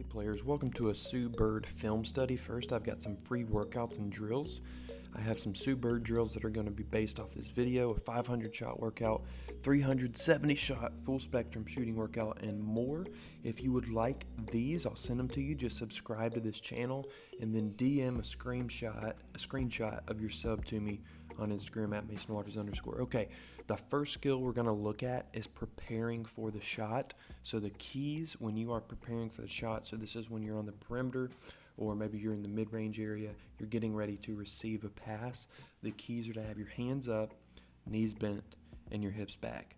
players, welcome to a Sue Bird film study. First, I've got some free workouts and drills. I have some Sue Bird drills that are going to be based off this video, a 500 shot workout, 370 shot full spectrum shooting workout, and more. If you would like these, I'll send them to you. Just subscribe to this channel and then DM a screenshot of your sub to me on Instagram at MasonWaters_. Okay, the first skill we're going to look at is preparing for the shot. So the keys when you are preparing for the shot, so this is when you're on the perimeter or maybe you're in the mid-range area, you're getting ready to receive a pass. The keys are to have your hands up, knees bent, and your hips back.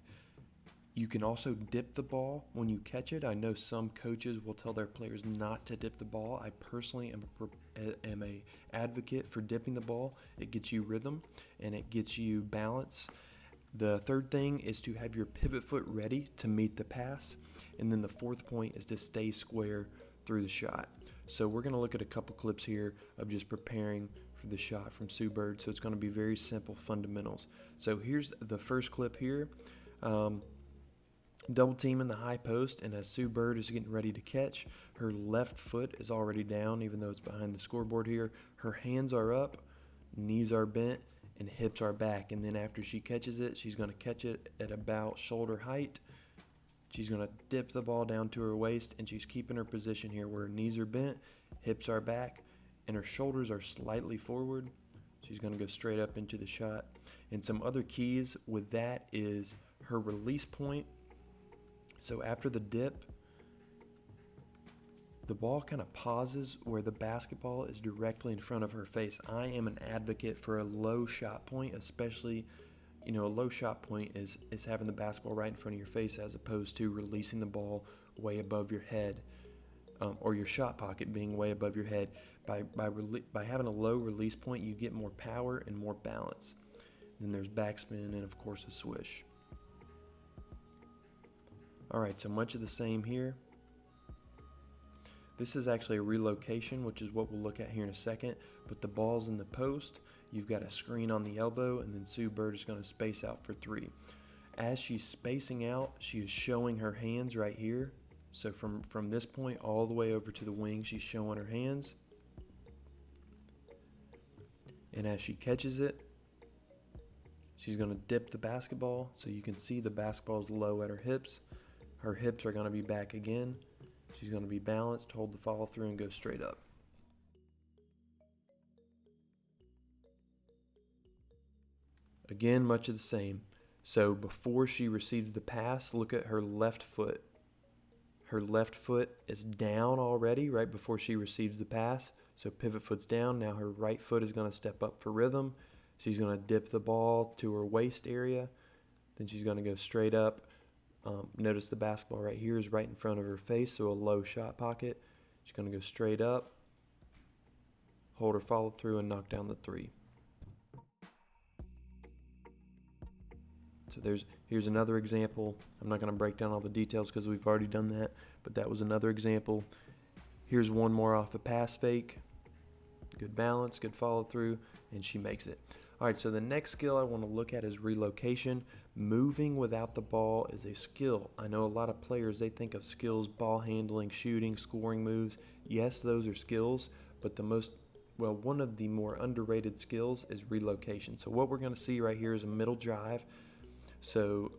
You can also dip the ball when you catch it. I know some coaches will tell their players not to dip the ball. I personally am a advocate for dipping the ball. It gets you rhythm and it gets you balance. The third thing is to have your pivot foot ready to meet the pass. And then the fourth point is to stay square through the shot. So we're going to look at a couple clips here of just preparing for the shot from Sue Bird. So it's going to be very simple fundamentals. So here's the first clip here. Double team in the high post, and as Sue Bird is getting ready to catch, her left foot is already down, even though it's behind the scoreboard here. Her hands are up, knees are bent, and hips are back. And then after she catches it, she's going to catch it at about shoulder height. She's going to dip the ball down to her waist, and she's keeping her position here where her knees are bent, hips are back, and her shoulders are slightly forward. She's going to go straight up into the shot. And some other keys with that is her release point. So after the dip, the ball kind of pauses where the basketball is directly in front of her face. I am an advocate for a low shot point, especially, a low shot point is having the basketball right in front of your face as opposed to releasing the ball way above your head, or your shot pocket being way above your head. By having a low release point, you get more power and more balance. Then there's backspin and, of course, a swish. All right, so much of the same here. This is actually a relocation, which is what we'll look at here in a second. But the ball's in the post. You've got a screen on the elbow, and then Sue Bird is going to space out for three. As she's spacing out, she is showing her hands right here. So from this point all the way over to the wing, she's showing her hands. And as she catches it, she's going to dip the basketball. So you can see the basketball's low at her hips. Her hips are going to be back again. She's going to be balanced, hold the follow through, and go straight up. Again, much of the same. So before she receives the pass, look at her left foot. Her left foot is down already right before she receives the pass. So pivot foot's down. Now her right foot is going to step up for rhythm. She's going to dip the ball to her waist area. Then she's going to go straight up. Notice the basketball right here is right in front of her face, so a low shot pocket. She's going to go straight up, hold her follow through, and knock down the three. So here's another example. I'm not going to break down all the details because we've already done that, but that was another example. Here's one more off a pass fake. Good balance, good follow through, and she makes it. All right, so the next skill I want to look at is relocation. Moving without the ball is a skill. I know a lot of players, they think of skills, ball handling, shooting, scoring moves. Yes, those are skills, but one of the more underrated skills is relocation. So what we're going to see right here is a middle drive. So,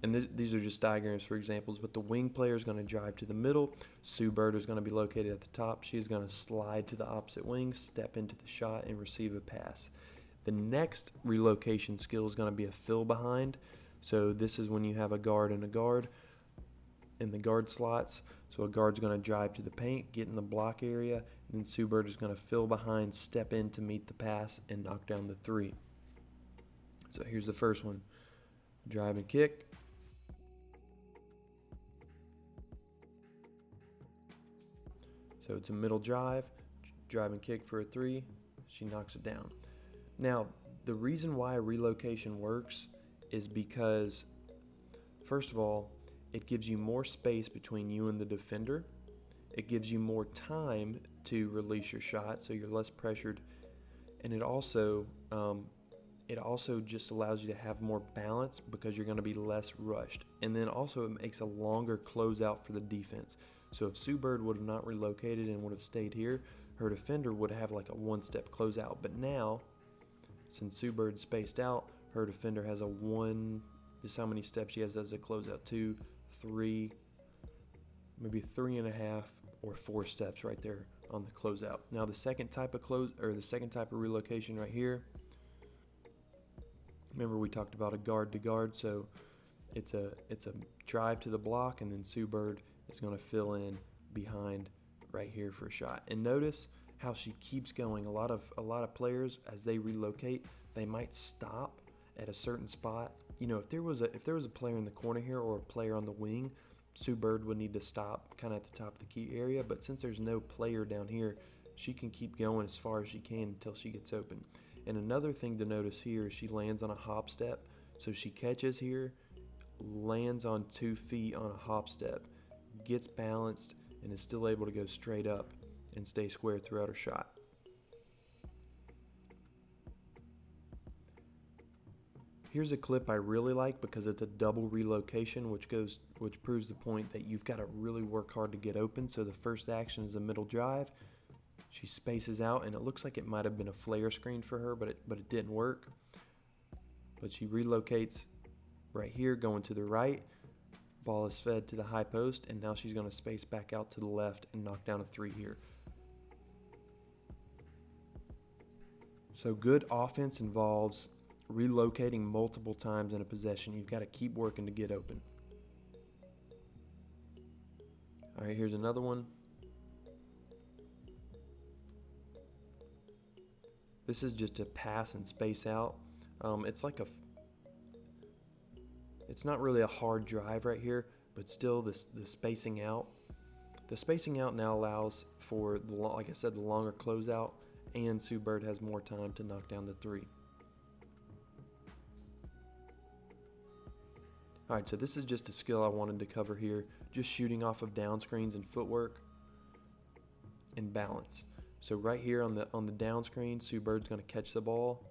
these are just diagrams for examples, but the wing player is going to drive to the middle. Sue Bird is going to be located at the top. She is going to slide to the opposite wing, step into the shot, and receive a pass. The next relocation skill is going to be a fill behind. So this is when you have a guard and a guard in the guard slots. So a guard's going to drive to the paint, get in the block area, and then Sue Bird is going to fill behind, step in to meet the pass, and knock down the three. So here's the first one. Drive and kick. So it's a middle drive and kick for a three. She knocks it down. Now, the reason why relocation works is because, first of all, it gives you more space between you and the defender. It gives you more time to release your shot, so you're less pressured. And it also just allows you to have more balance because you're going to be less rushed. And then also it makes a longer closeout for the defense. So if Sue Bird would have not relocated and would have stayed here, her defender would have like a one-step closeout. But now, since Sue Bird's spaced out, her defender has a one, this is how many steps she has as a closeout, 2, 3, maybe 3.5 or 4 steps right there on the closeout. Now the second type of relocation right here, remember we talked about a guard to guard, so it's a drive to the block, and then Sue Bird is going to fill in behind right here for a shot. And notice how she keeps going. A lot of players, as they relocate, they might stop at a certain spot. You know, if there was a player in the corner here or a player on the wing, Sue Bird would need to stop kind of at the top of the key area. But since there's no player down here, she can keep going as far as she can until she gets open. And another thing to notice here is she lands on a hop step. So she catches here, lands on 2 feet on a hop step, gets balanced, and is still able to go straight up and stay square throughout her shot. Here's a clip I really like because it's a double relocation, which proves the point that you've got to really work hard to get open. So the first action is a middle drive. She spaces out, and it looks like it might have been a flare screen for her, but it didn't work. But she relocates right here, going to the right. Ball is fed to the high post, and now she's going to space back out to the left and knock down a 3 here. So good offense involves relocating multiple times in a possession. You've got to keep working to get open. All right, here's another one. This is just a pass and space out. It's not really a hard drive right here, but still the spacing out. The spacing out now allows for, like I said, the longer closeout, and Sue Bird has more time to knock down the 3. All right, so this is just a skill I wanted to cover here, just shooting off of down screens and footwork and balance. So right here on the down screen, Sue Bird's going to catch the ball.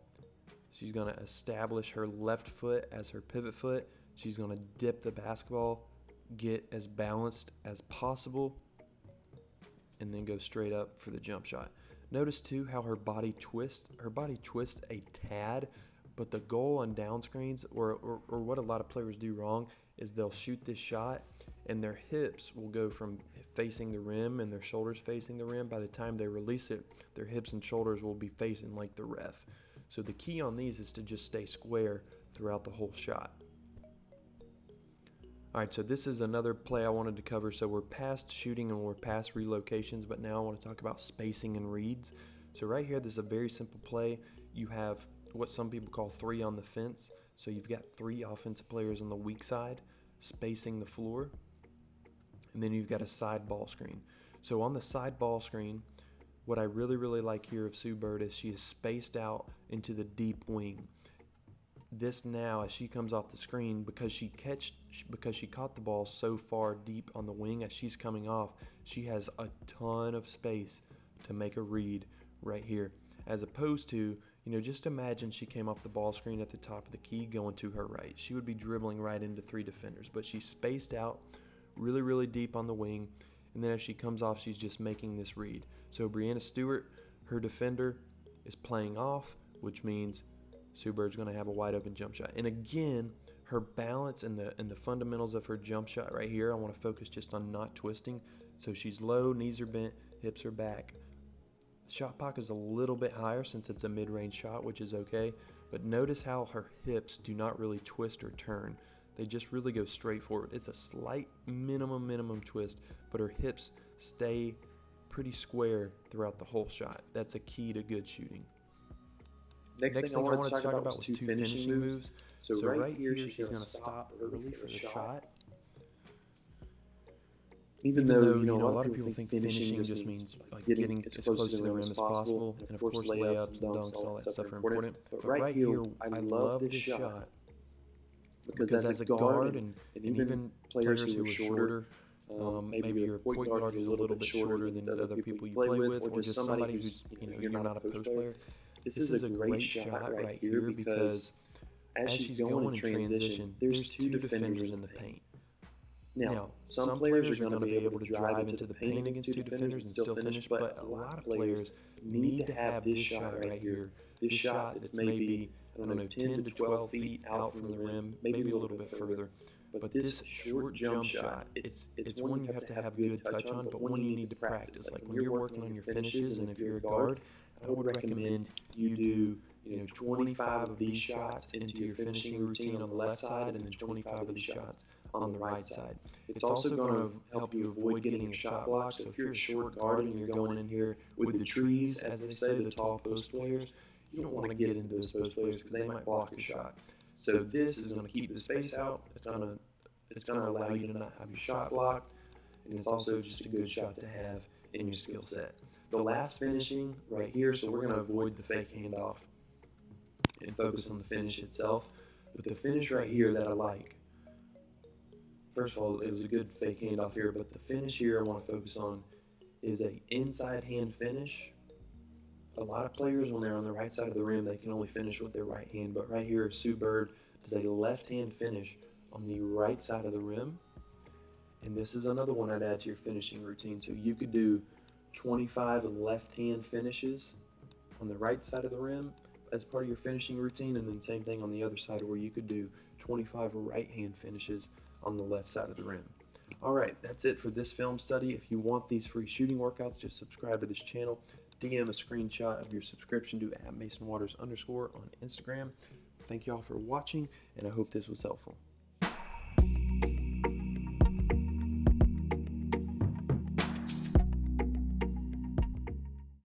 She's going to establish her left foot as her pivot foot. She's going to dip the basketball, get as balanced as possible, and then go straight up for the jump shot. Notice too how her body twists. Her body twists a tad, but the goal on down screens, or what a lot of players do wrong, is they'll shoot this shot and their hips will go from facing the rim and their shoulders facing the rim. By the time they release it, their hips and shoulders will be facing like the ref. So the key on these is to just stay square throughout the whole shot. All right, so this is another play I wanted to cover. So we're past shooting and we're past relocations, but now I want to talk about spacing and reads. So right here, this is a very simple play. You have what some people call 3 on the fence. So you've got 3 offensive players on the weak side spacing the floor, and then you've got a side ball screen. So on the side ball screen, what I really like here of Sue Bird is she is spaced out into the deep wing. This now, as she comes off the screen, because she caught the ball so far deep on the wing as she's coming off, she has a ton of space to make a read right here. As opposed to, just imagine she came off the ball screen at the top of the key going to her right. She would be dribbling right into 3 defenders, but she's spaced out really deep on the wing, and then as she comes off, she's just making this read. So Breanna Stewart, her defender, is playing off, which means Sue Bird's going to have a wide open jump shot. And again, her balance and the fundamentals of her jump shot right here, I want to focus just on not twisting. So she's low, knees are bent, hips are back. The shot pocket is a little bit higher since it's a mid-range shot, which is okay. But notice how her hips do not really twist or turn. They just really go straight forward. It's a slight minimum twist, but her hips stay pretty square throughout the whole shot. That's a key to good shooting. Next thing I wanted to talk about was 2 finishing moves. So right here, she's going to stop early for the shot. Even though a lot of people think finishing just means like getting as close to the rim as possible, and of course layups and dunks and all that stuff are important. But right here, I love this shot because as a guard and even players who are shorter, maybe your point guard who's a little bit shorter than the other people you play with, or just somebody who's you're not a post player. This is a great shot right here because as she's going in transition, there's 2 defenders in the paint. Now, some players are going to be able to drive into the paint against two defenders and still finish, but a lot of players need to have this shot right here. This shot that's maybe, I don't know, 10 to 12 feet out from the rim, maybe a little bit further. But this short jump shot, it's one you have to have good touch on, but one you need to practice. Like when you're working on your finishes, and if you're a guard, I would recommend you do 25 of these shots into your finishing routine on the left side, and then 25 of these shots on the right side. It's also going to help you avoid getting a shot block. So if you're a short guard and you're going in here with the trees, as they say, the tall post players, you don't want to get into those post players because they might block your shot. So this is going to keep the space out. It's going to allow you to not have your shot blocked, and it's also just a good shot to have in your skill set. The last finishing right here, so we're going to avoid the fake handoff and focus on the finish itself. But the finish right here that I like, first of all, it was a good fake handoff here, but the finish here I want to focus on is a inside hand finish. A lot of players, when they're on the right side of the rim, they can only finish with their right hand, but right here, Sue Bird does a left hand finish on the right side of the rim. And this is another one I'd add to your finishing routine. So you could do 25 left hand finishes on the right side of the rim as part of your finishing routine, and then same thing on the other side where you could do 25 right hand finishes on the left side of the rim. All right, that's it for this film study. If you want these free shooting workouts, just subscribe to this channel. DM a screenshot of your subscription to @MasonWaters_ on Instagram. Thank you all for watching, and I hope this was helpful.